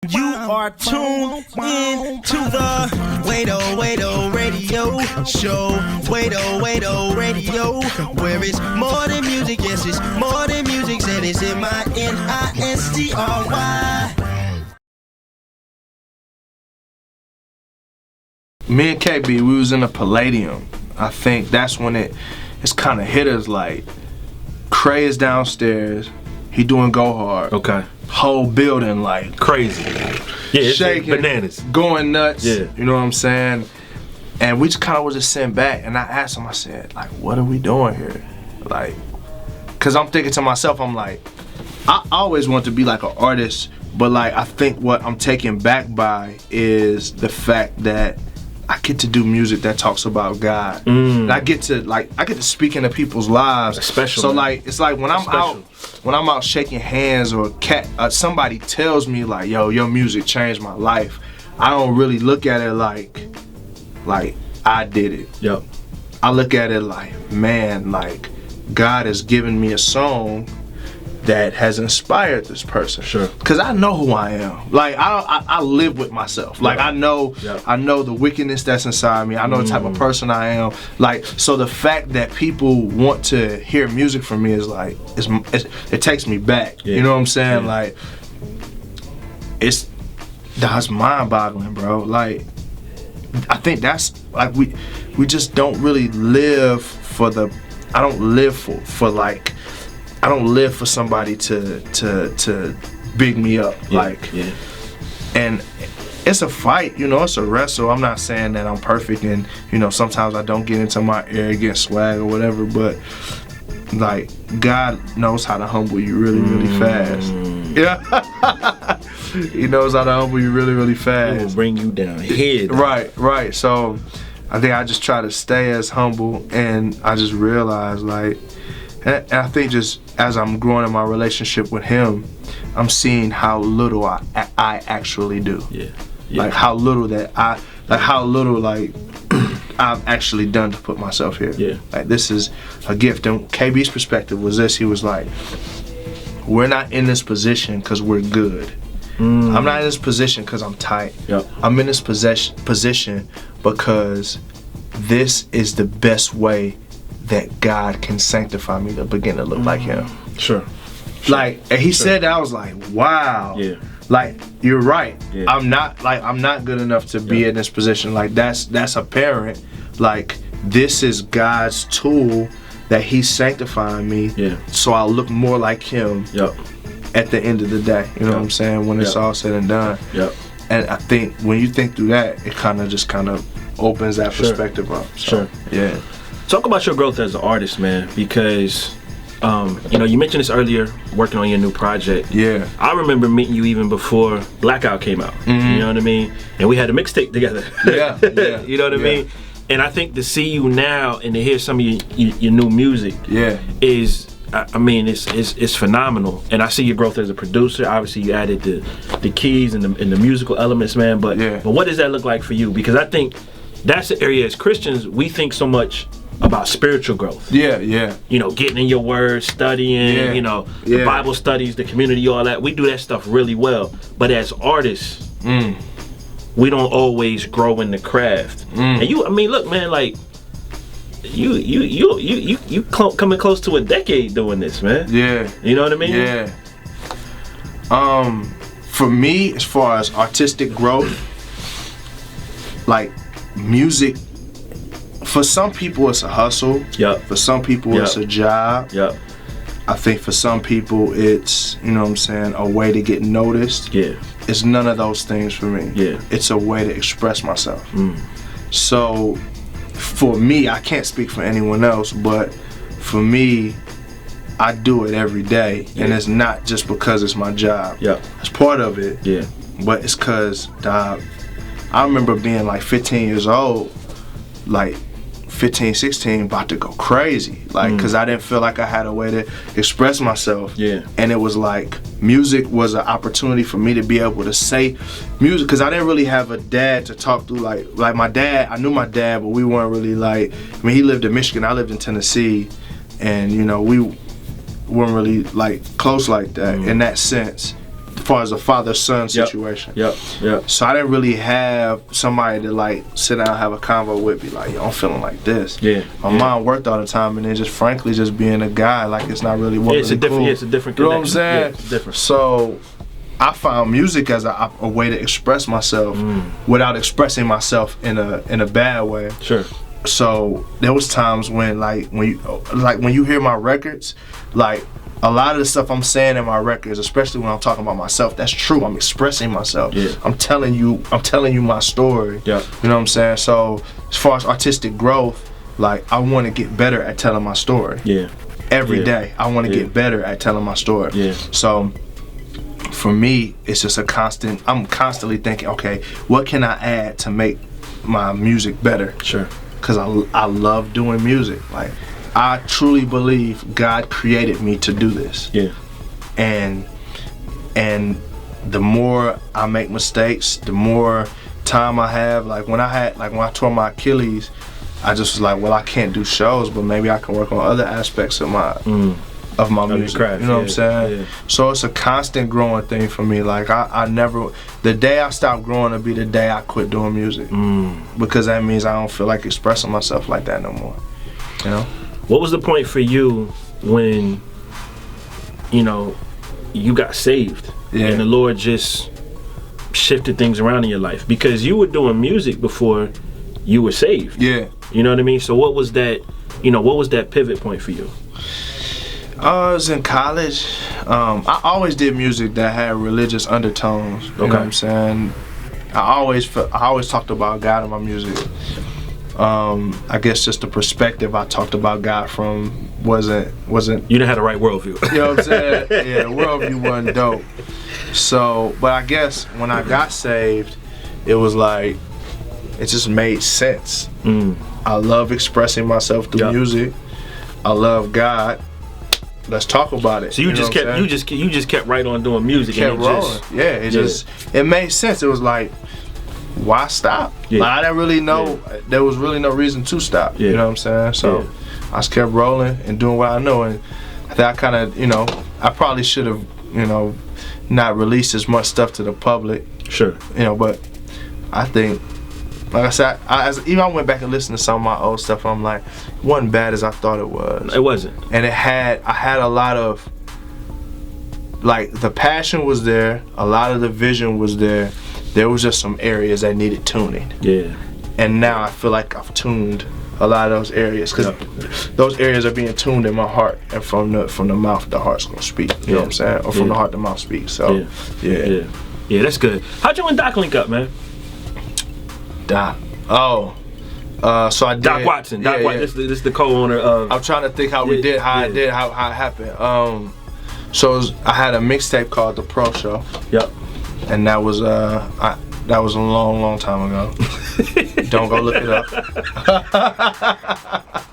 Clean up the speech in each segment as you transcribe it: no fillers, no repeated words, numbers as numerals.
You are tuned in to the Wait-O Radio Show. Wait-O Radio, where it's more than music. Yes, it's more than music. Said it's MINISTRY. Me and KB, we was in the Palladium. I think that's when it's kind of hit us like, Cray is downstairs, he doing Go Hard. Okay. Whole building like Crazy. Yeah, it's shaking, bananas. Going nuts. Yeah. You know what I'm saying? And we just kind of was just sitting back, and I asked him, I said, like, what are we doing here? Like, cause I'm thinking to myself, I'm like, I always want to be like an artist, but like, I think what I'm taken back by is the fact that I get to do music that talks about God. And I get to speak into people's lives. Especially. So like, it's like when I'm out shaking hands or somebody tells me like, yo, your music changed my life, I don't really look at it like I did it. Yep. I look at it like, man, like God has given me a song that has inspired this person. Sure. Cause I know who I am. Like I live with myself. Like I know the wickedness that's inside me. I know the type of person I am. Like, so the fact that people want to hear music from me is like, it takes me back. Yeah. You know what I'm saying? Yeah. Like, that's mind-boggling, bro. Like, I think that's like we just don't really live for I don't live for somebody to big me up. And it's a fight, you know, it's a wrestle. I'm not saying that I'm perfect, and you know, sometimes I don't get into my arrogant swag or whatever, but like God knows how to humble you really, really fast. Yeah. He knows how to humble you really, really fast. He will bring you down here. Right. So I think I just try to stay as humble, and I just realize like, and I think just as I'm growing in my relationship with him, I'm seeing how little I actually do. Yeah. Like how little I've actually done to put myself here. Yeah. Like this is a gift. And KB's perspective was this. He was like, we're not in this position because we're good. I'm not in this position because I'm tight. Yep. I'm in this position because this is the best way that God can sanctify me to begin to look like him. Sure. Like, and he said that, I was like, wow. Yeah. Like, you're right. Yeah. I'm not good enough to be in this position. Like, that's apparent. Like, this is God's tool that he's sanctifying me. Yeah. So I'll look more like him. Yep. At the end of the day, you know what I'm saying? When it's all said and done. Yep. And I think when you think through that, it kind of opens that perspective up. So, yeah. Talk about your growth as an artist, man, because you know, you mentioned this earlier, working on your new project. Yeah. I remember meeting you even before Blackout came out. You know what I mean? And we had a mixtape together. Yeah. You know what I mean? And I think to see you now and to hear some of your new music is, I mean, it's phenomenal. And I see your growth as a producer. Obviously, you added the keys and the musical elements, man. But what does that look like for you? Because I think that's the area as Christians, we think so much about spiritual growth. Yeah. You know, getting in your word, studying, you know, the Bible studies, the community, all that. We do that stuff really well. But as artists, we don't always grow in the craft. And I mean, look, man, like, you coming close to a decade doing this, man. Yeah. You know what I mean? Yeah. For me, as far as artistic growth, like music, for some people it's a hustle. Yep. For some people it's a job. Yep. I think for some people it's, you know what I'm saying, a way to get noticed. Yeah. It's none of those things for me. Yeah. It's a way to express myself. So for me, I can't speak for anyone else, but for me, I do it every day, and it's not just because it's my job. Yeah, it's part of it. Yeah, but it's cause I remember being like 15 years old, like 15, 16, about to go crazy, like cause I didn't feel like I had a way to express myself. Yeah, and it was like music was an opportunity for me to be able to say music, cause I didn't really have a dad to talk to. Like my dad, I knew my dad, but we weren't really like. I mean, he lived in Michigan, I lived in Tennessee, and you know we weren't really like close like that in that sense. far as a father-son situation. Yep. So I didn't really have somebody to like sit down and have a convo with me, like, yo, I'm feeling like this. Yeah. My mom worked all the time, and then just frankly, just being a guy, like it's not really what. It's a different. Cool. Yeah, it's a different connection. You know what I'm saying? Yeah, it's different. So I found music as a way to express myself without expressing myself in a bad way. Sure. So there was times when when you hear my records, like a lot of the stuff I'm saying in my records, especially when I'm talking about myself, that's true. I'm expressing myself. Yeah. I'm telling you my story. Yeah. You know what I'm saying? So as far as artistic growth, like I want to get better at telling my story. Yeah. Every day I want to get better at telling my story. Yeah. So for me, it's just I'm constantly thinking, okay, what can I add to make my music better? Sure. Because I love doing music. Like, I truly believe God created me to do this. Yeah. And the more I make mistakes, the more time I have. Like when I tore my Achilles, I just was like, well, I can't do shows, but maybe I can work on other aspects of my music. Craft, you know what I'm saying? Yeah. So it's a constant growing thing for me. Like I never, the day I stop growing will be the day I quit doing music. Because that means I don't feel like expressing myself like that no more. You know? What was the point for you when, you got saved and the Lord just shifted things around in your life? Because you were doing music before you were saved. Yeah. You know what I mean? So what was that, what was that pivot point for you? I was in college. I always did music that had religious undertones. You know what I'm saying? I always talked about God in my music. I guess just the perspective I talked about God from wasn't. You didn't have the right worldview. You know what I'm saying? Yeah, the worldview wasn't dope. So, but I guess when I got saved, it was like it just made sense. I love expressing myself through music. I love God. Let's talk about it. So you just kept right on doing music. Kept rolling. It made sense. It was like, why stop? Yeah. Like, I didn't really know. There was really no reason to stop. You know what I'm saying? So I just kept rolling and doing what I know. And I think I kind of, I probably should have, not released as much stuff to the public. Sure. But I think, like I said, even I went back and listened to some of my old stuff. I'm like, it wasn't bad as I thought it was. It wasn't. And I had a lot of, like, the passion was there, a lot of the vision was there. There was just some areas that needed tuning. Yeah. And now I feel like I've tuned a lot of those areas, because those areas are being tuned in my heart, and from the mouth the heart's gonna speak. You know what I'm saying? Or from the heart the mouth speaks. So yeah, that's good. How'd you and Doc link up, man? Doc. So I did. Doc Watson. Doc Watson. This is the co-owner of. I'm trying to think how we did, how it happened. So I had a mixtape called The Pro Show. Yep. And that was a long time ago. Don't go look it up.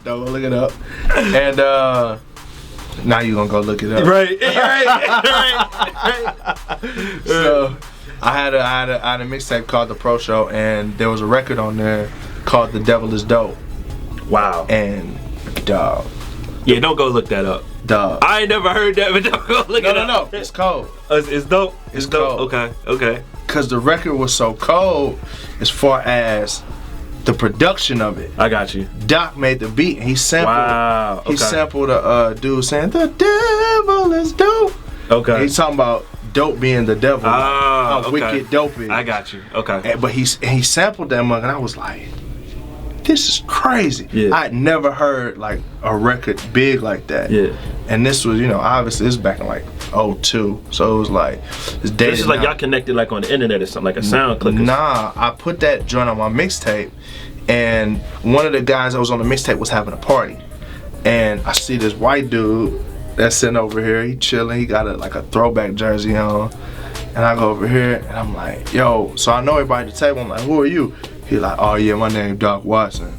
Don't go look it up. And now you're gonna go look it up. Right. So I had a mixtape called The Pro Show, and there was a record on there called The Devil Is Dope. Wow. And dog. Yeah, don't go look that up. Dog. I ain't never heard that, but don't go look it up. No. It's cold. It's dope. It's dope. Okay. Cause the record was so cold as far as the production of it. I got you. Doc made the beat, and he sampled. Wow. Okay. He sampled a dude saying the devil is dope. Okay. And he's talking about dope being the devil. Okay. Wicked dope is. I got you. Okay. But he sampled that mug, and I was like, this is crazy. Yeah. I had never heard like a record big like that. Yeah. And this was, obviously this was back in like 2002. So it was like it's dated. This is like y'all connected like on the internet or something, like a sound click. Nah, I put that joint on my mixtape, and one of the guys that was on the mixtape was having a party. And I see this white dude that's sitting over here, he chilling, he got a throwback jersey on. And I go over here and I'm like, yo, so I know everybody at the table, I'm like, who are you? He like, oh yeah, my name Doc Watson.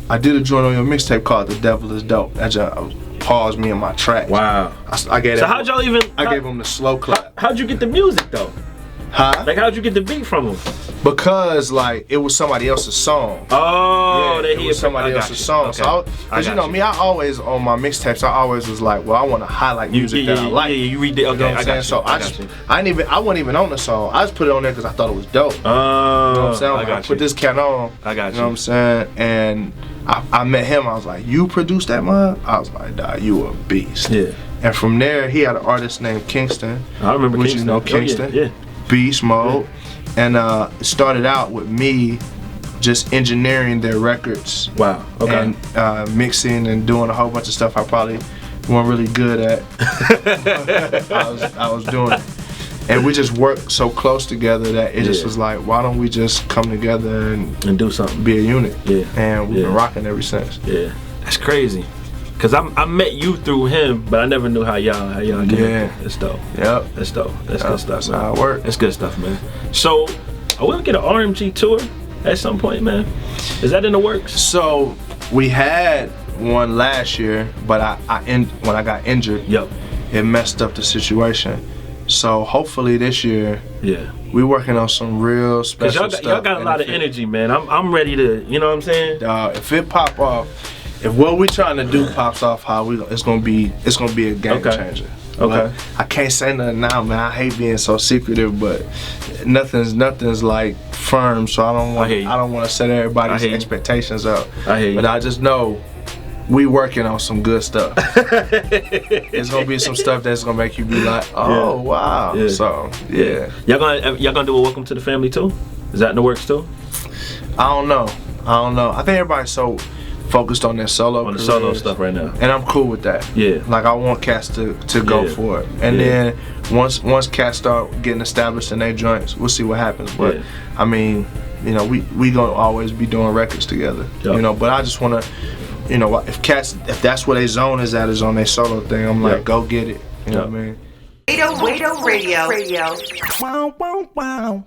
I did a joint on your mixtape called The Devil Is Dope. That just paused me in my track. Wow. I gave how'd y'all even? I gave him the slow clap. How'd you get the music though? Huh? Like, how'd you get the beat from him? Because like it was somebody else's song. Oh, yeah, it was somebody else's song. Okay. So, cause you know me, I always on my mixtapes, I always was like, well, I want to highlight music that I like. Yeah, you read it. Okay, you know what I'm saying? So I wasn't even on the song. I just put it on there because I thought it was dope. You know what I'm saying? I put this cat on. I got you. You know what I'm saying? And I met him. I was like, you produced that, man? I was like, nah, you a beast. Yeah. And from there, he had an artist named Kingston. I remember which Kingston. You know Kingston. Yeah. Beast mode. Yeah. And it started out with me just engineering their records. Wow. Okay. And mixing and doing a whole bunch of stuff I probably weren't really good at. I was doing it. And we just worked so close together that it just was like, why don't we just come together and do something? Be a unit. Yeah. And we've been rocking ever since. Yeah. That's crazy. Cause I met you through him, but I never knew how y'all came. Yeah. That's dope. Yep. That's dope. That's good stuff. That's man. how it works. That's good stuff, man. So, are we gonna get an RMG tour at some point, man? Is that in the works? So we had one last year, but when I got injured, it messed up the situation. So hopefully this year, we working on some real special stuff. Y'all got a lot of energy, man. I'm ready to, you know what I'm saying? If it pop off. If what we're trying to do pops off, it's gonna be a game changer. Okay. I can't say nothing now, man. I hate being so secretive, but nothing's like firm, so I don't want to set everybody's expectations up. I hear you. But I just know we working on some good stuff. It's gonna be some stuff that's gonna make you be like, oh wow. Yeah. So y'all gonna do a welcome to the family too? Is that in the works too? I don't know. I think everybody's so focused on their solo the solo stuff right now, and I'm cool with that. Yeah, like I want cats to go for it, and then once cats start getting established in their joints, we'll see what happens. But I mean, you know, we gonna always be doing records together. You know, but I just wanna, you know, if that's where their zone is on their solo thing, I'm like, go get it. You know what I mean? Wado Radio. Wow, wow, wow.